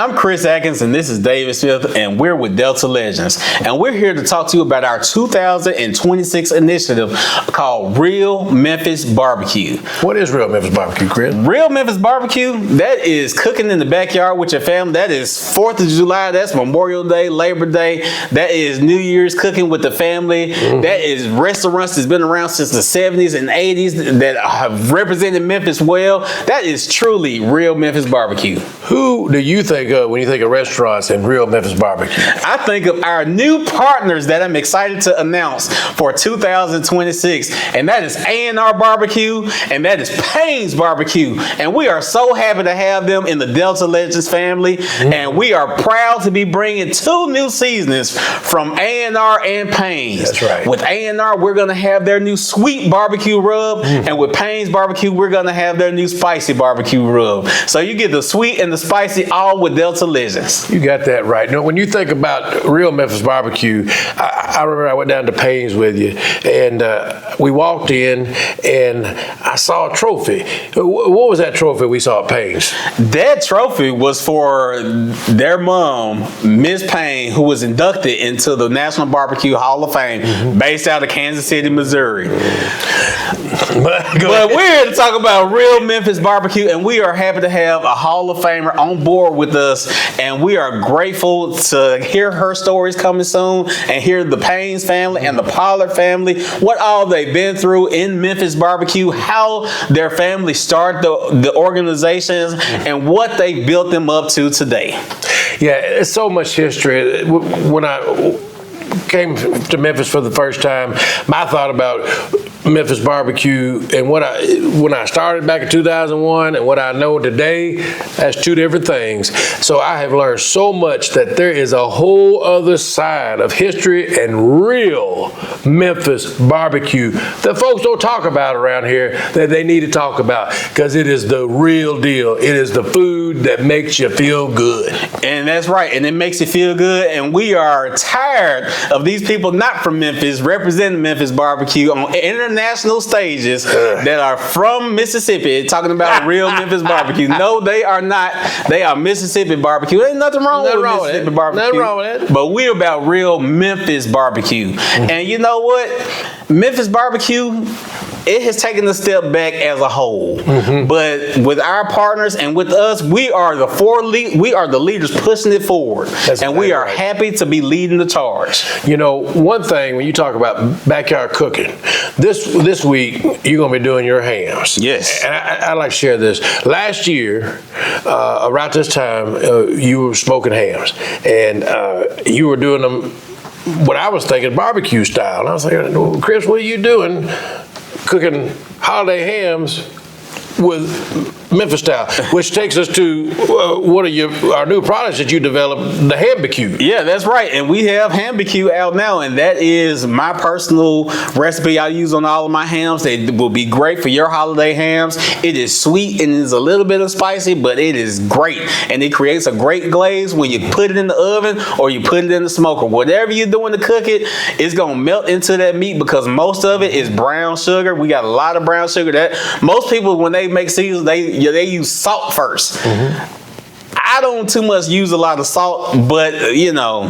I'm Chris Atkins, and this is David Smith, and we're with Delta Legends. And we're here to talk to you about our 2026 initiative called Real Memphis Barbecue. What is Real Memphis Barbecue, Chris? Real Memphis Barbecue, that is cooking in the backyard with your family. That is 4th of July. That's Memorial Day, Labor Day. That is New Year's cooking with the family. That is restaurants that's been around since the 70s and 80s that have represented Memphis well. That is truly Real Memphis Barbecue. Who do you think of when you think of restaurants and Real Memphis Barbecue? I think of our new partners that I'm excited to announce for 2026, and that is A&R Barbecue, and that is Payne's Barbecue. And we are so happy to have them in the Delta Legends family, and we are proud to be bringing 2 new seasonings from A&R and Payne's. That's right. With A&R, we're going to have their new sweet barbecue rub, and with Payne's Barbecue, we're going to have their new spicy barbecue rub. So you get the sweet and the spicy all with Delta Legends. You got that right. You know, when you think about Real Memphis Barbecue, I remember I went down to Payne's with you, and we walked in, and I saw a trophy. What was that trophy we saw at Payne's? That trophy was for their mom, Miss Payne, who was inducted into the National Barbecue Hall of Fame, based out of Kansas City, Missouri. But we're here to talk about Real Memphis Barbecue, and we are happy to have a Hall of Famer on board with us, and we are grateful to hear her stories coming soon and hear the Payne's family and the Pollard family, what all they've been through in Memphis Barbecue, how their family started the organizations, and what they built them up to today. Yeah, it's so much history. When I came to Memphis for the first time, my thought about Memphis Barbecue and when I started back in 2001 and what I know today, that's 2 different things. So I have learned so much that there is a whole other side of history and real Memphis barbecue that folks don't talk about around here that they need to talk about, because it is the real deal. It is the food that makes you feel good. And that's right, and it makes you feel good. And we are tired of these people not from Memphis representing Memphis Barbecue on international stages that are from Mississippi talking about Real Memphis Barbecue. No, they are not. They are Mississippi Barbecue. Ain't nothing wrong with Mississippi Barbecue. Nothing wrong with that. But we're about Real Memphis Barbecue. And you know what? Memphis Barbecue, it has taken a step back as a whole. But with our partners and with us, we are the leaders pushing it forward. And we are happy to be leading the charge. You know, one thing when you talk about backyard cooking, this week you're going to be doing your hams. Yes. And I'd like to share this. Last year, around this time, you were smoking hams, and you were doing them what I was thinking barbecue style. And I was thinking, well, Chris, what are you doing cooking holiday hams with Memphis style? Which takes us to one of our new products that you developed, the Hambacue. Yeah, that's right. And we have Hambacue out now, and that is my personal recipe I use on all of my hams. They will be great for your holiday hams. It is sweet and is a little bit of spicy, but it is great. And it creates a great glaze when you put it in the oven or you put it in the smoker. Whatever you're doing to cook it, it's going to melt into that meat, because most of it is brown sugar. We got a lot of brown sugar. That most people, when they make seasonings, they use salt first. I don't too much use a lot of salt, but you know,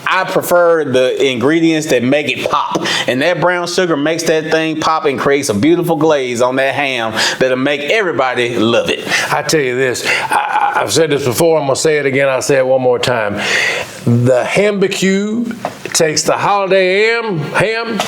I prefer the ingredients that make it pop. And that brown sugar makes that thing pop and creates a beautiful glaze on that ham that'll make everybody love it. I tell you this, I've said this before, I'm going to say it again, I'll say it one more time. The Hambacue takes the holiday ham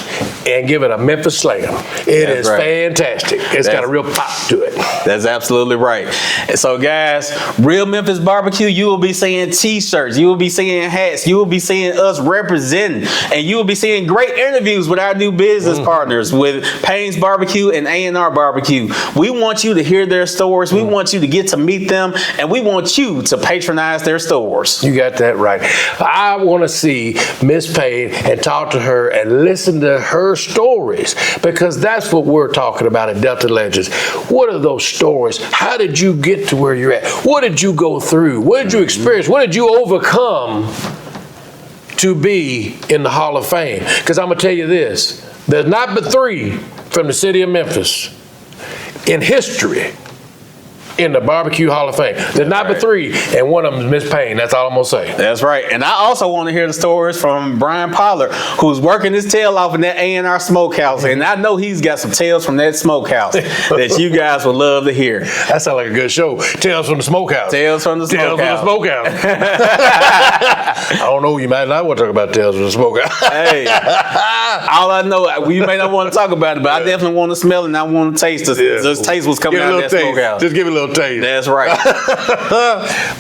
and give it a Memphis slam. It is fantastic. It's got a real pop to it. That's absolutely right. And so guys, Real Memphis Barbecue, you will be seeing t-shirts, you will be seeing hats, you will be seeing us representing, and you will be seeing great interviews with our new business partners, with Payne's Barbecue and A&R Barbecue. We want you to hear their stories. We want you to get to meet them, and we want you to patronize their stores. You got that right. I want to see Miss Payne and talk to her and listen to her stories, because that's what we're talking about at Delta Legends. What are those stories? How did you get to where you're at? What did you go through? What did you experience? What did you overcome to be in the Hall of Fame? Because I'm going to tell you this, there's not but 3 from the city of Memphis in history in the Barbecue Hall of Fame. There's not but 3, and one of them is Miss Payne. That's all I'm going to say. That's right. And I also want to hear the stories from Brian Pollard, who's working his tail off in that A&R Smokehouse. And I know he's got some tales from that smokehouse that you guys would love to hear. That sounds like a good show. Tales from the Smokehouse. Tales from the Tales Smokehouse. from the Smokehouse. I don't know. You might not want to talk about Tales from the Smokehouse. Hey, all I know, you may not want to talk about it, but I definitely want to smell it and I want to taste it. Just taste what's coming out of that smokehouse. Just give it a little taste. That's right.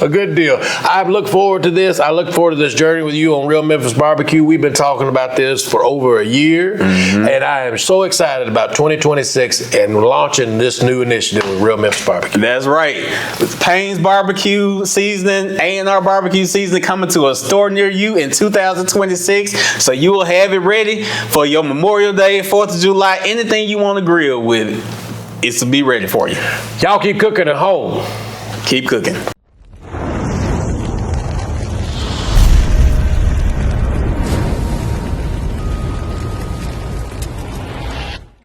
A good deal. I look forward to this. I look forward to this journey with you on Real Memphis Barbecue. We've been talking about this for over a year, and I am so excited about 2026 and launching this new initiative with Real Memphis Barbecue. That's right. With Payne's Barbecue seasoning, A&R Barbecue seasoning coming to a store near you in 2026. So you will have it ready for your Memorial Day, 4th of July, anything you want to grill with. It's to be ready for you. Y'all keep cooking at home. Keep cooking.